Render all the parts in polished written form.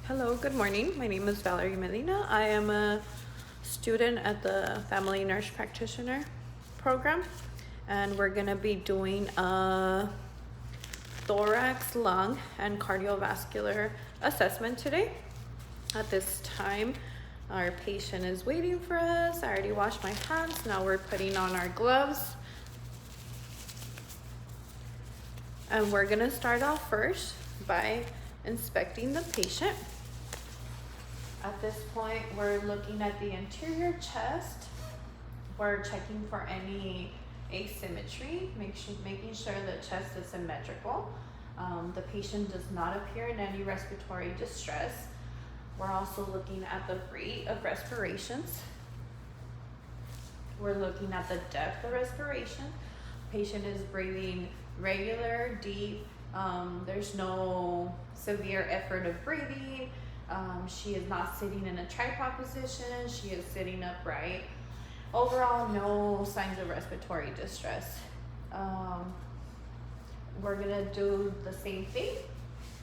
Hello, good morning. My name is Valerie Medina. I am a student at the Family Nurse Practitioner program, and we're going to be doing a thorax, lung, and cardiovascular assessment today. At this time, our patient is waiting for us. I already washed my hands. Now we're putting on our gloves. And we're going to start off first by inspecting the patient. At this point, we're looking at the anterior chest. We're checking for any asymmetry, making sure the chest is symmetrical. The patient does not appear in any respiratory distress. We're also looking at the rate of respirations. We're looking at the depth of respiration. Patient is breathing regular, deep. There's no severe effort of breathing. She is not sitting in a tripod position. She is sitting upright. Overall, no signs of respiratory distress. We're gonna do the same thing.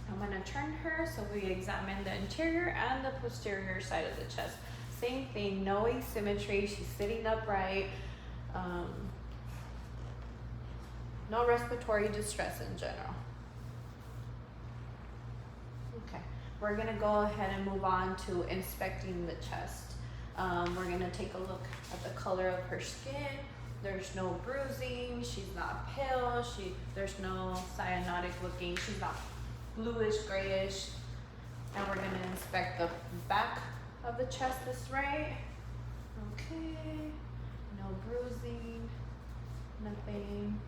I'm gonna turn her so we examine the interior and the posterior side of the chest. Same thing, no asymmetry. She's sitting upright. No respiratory distress in general. Okay, we're gonna go ahead and move on to inspecting the chest. We're gonna take a look at the color of her skin. There's no bruising, she's not pale, there's no cyanotic looking, she's not bluish, grayish. And we're gonna inspect the back of the chest this right. Okay, no bruising, nothing.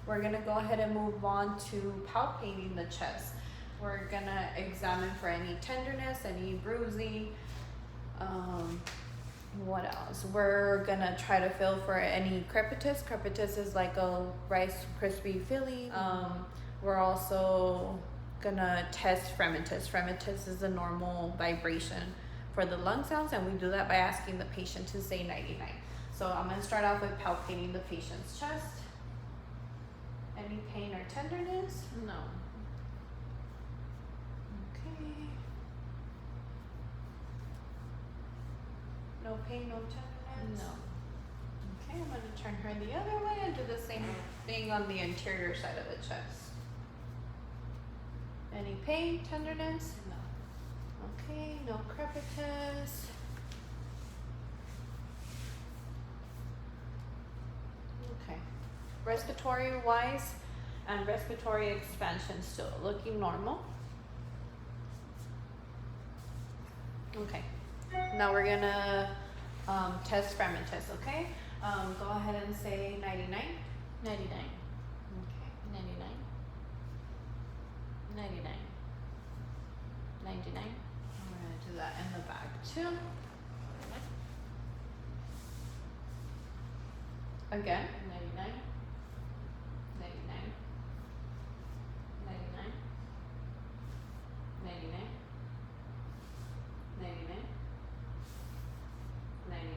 We're gonna go ahead and move on to palpating the chest. We're gonna examine for any tenderness, any bruising. What else? We're gonna try to feel for any crepitus. Crepitus is like a Rice Krispie filling. We're also gonna test fremitus. Fremitus is a normal vibration for the lung sounds, and we do that by asking the patient to say 99. So I'm gonna start off with palpating the patient's chest. Any pain or tenderness? No. Okay. No pain, no tenderness? No. Okay, I'm going to turn her the other way and do the same thing on the interior side of the chest. Any pain, tenderness? No. Okay, no crepitus. Okay. Respiratory wise and respiratory expansion still looking normal. Okay, now we're gonna test fremitus, okay? Go ahead and say 99. 99, Okay. 99, 99, 99, We're gonna do that in the back too. Again. 99, 99, 99, 99, 99, 99.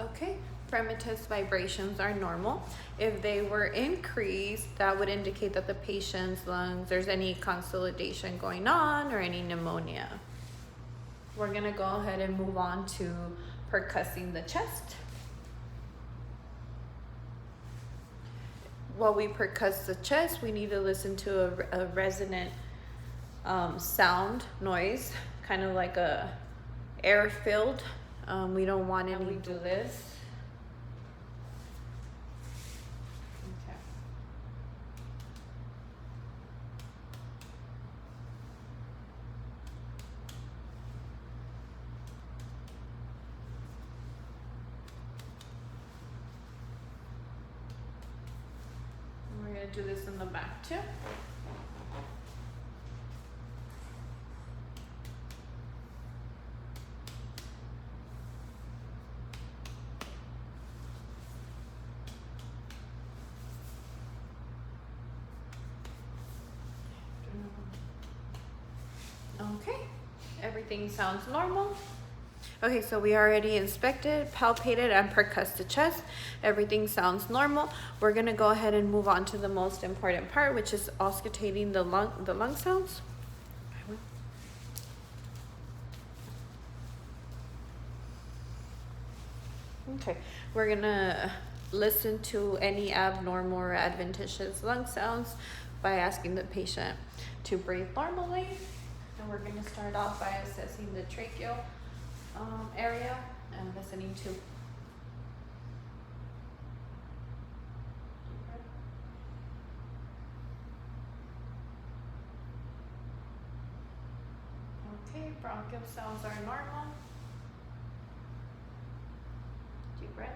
Okay, fremitus vibrations are normal. If they were increased, that would indicate that the patient's lungs, there's any consolidation going on or any pneumonia. We're gonna go ahead and move on to percussing the chest. While we percuss the chest, we need to listen to a resonant sound noise, kind of like a air filled. We don't want any. We do this. Okay. We're gonna do this in the back too. Okay, everything sounds normal. Okay, so we already inspected, palpated, and percussed the chest. Everything sounds normal. We're gonna go ahead and move on to the most important part, which is auscultating the lung sounds. Okay, we're gonna listen to any abnormal or adventitious lung sounds by asking the patient to breathe normally. And we're gonna start off by assessing the tracheal area and listening to. Okay, bronchial sounds are normal. Deep breath.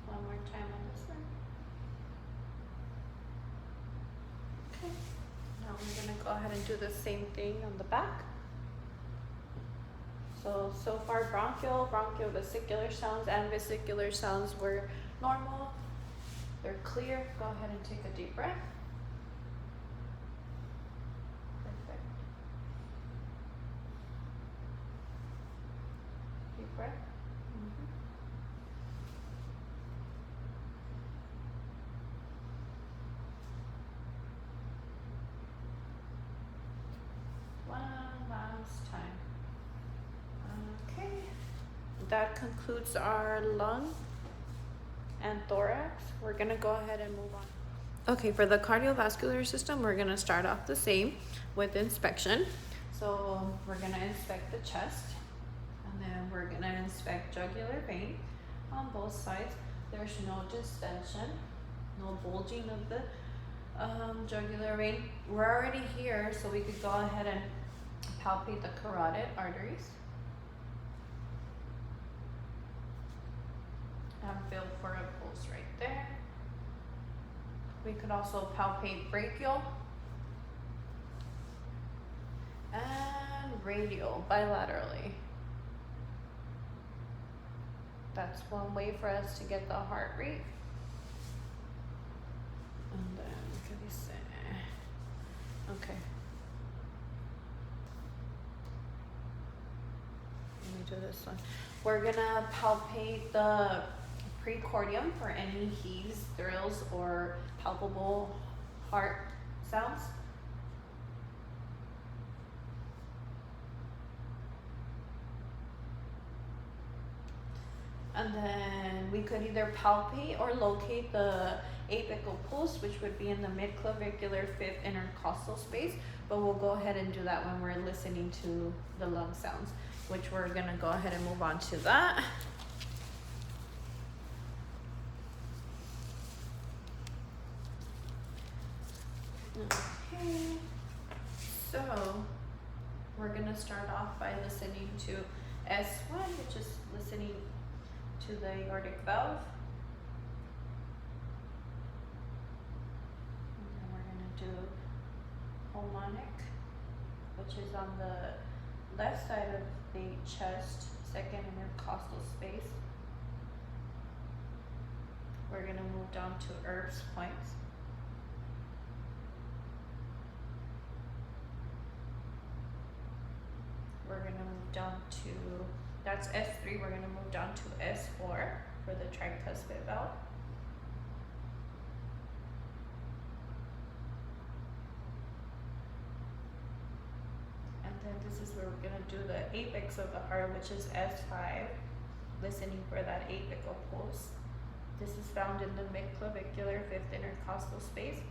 One more time on this one. Okay, now we're gonna go ahead and do the same thing on the back. So far bronchial, vesicular sounds and vesicular sounds were normal. They're clear. Go ahead and take a deep breath. Perfect. Deep breath. One last time. Okay. That concludes our lung and thorax. We're gonna go ahead and move on. Okay, for the cardiovascular system, we're gonna start off the same with inspection. So we're gonna inspect the chest, and then we're gonna inspect jugular vein on both sides. There's no distension, no bulging of the jugular vein. We're already here, so we could go ahead and palpate the carotid arteries and feel for a pulse right there. We could also palpate brachial and radial bilaterally. That's one way for us to get the heart rate. And then what can we say? Okay. Let me do this one. We're gonna palpate the precordium for any heaves, thrills, or palpable heart sounds. And then we could either palpate or locate the apical pulse, which would be in the midclavicular fifth intercostal space, but we'll go ahead and do that when we're listening to the lung sounds, which we're gonna go ahead and move on to that. Okay, so we're gonna start off by listening to S1, which is listening to the aortic valve. And then we're gonna do pulmonic, which is on the left side of the chest, second intercostal space. We're gonna move down to Erb's points. We're gonna move down to, that's S3, we're gonna move down to S4 for the tricuspid valve. And then this is where we're gonna do the apex of the heart, which is S5, listening for that apical pulse. This is found in the midclavicular fifth intercostal space.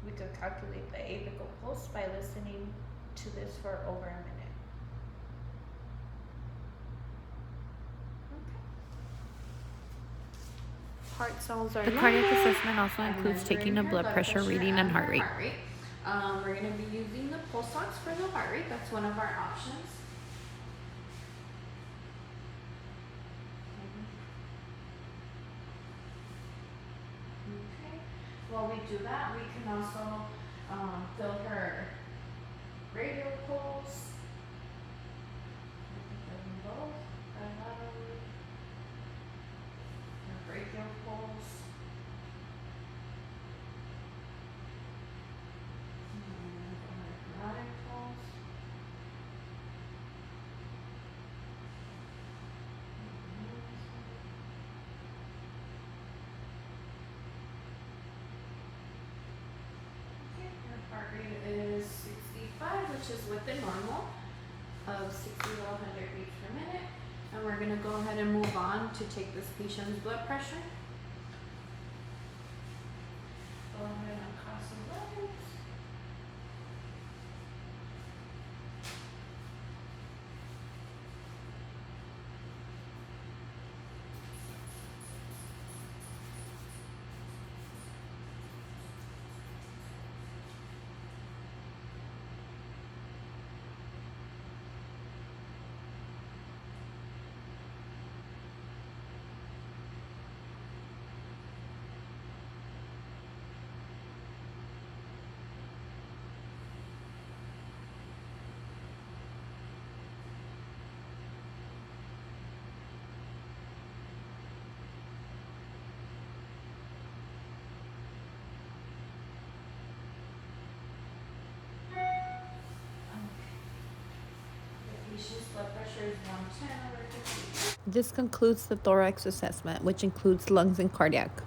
We could calculate the apical pulse by listening to this for over a minute. Heart sounds are The cardiac assessment also includes taking a blood pressure reading and heart rate. We're going to be using the pulse ox for the heart rate. That's one of our options. Okay. While we do that, we can also feel her radial pulse. Both. Brachial pulse. Carotid pulse. which is within normal of 60 to 100 beats per minute. And we're gonna go ahead and move on to take this patient's blood pressure. Go ahead and cross the legs. Patient's blood pressure is 110/50. This concludes the thorax assessment, which includes lungs and cardiac.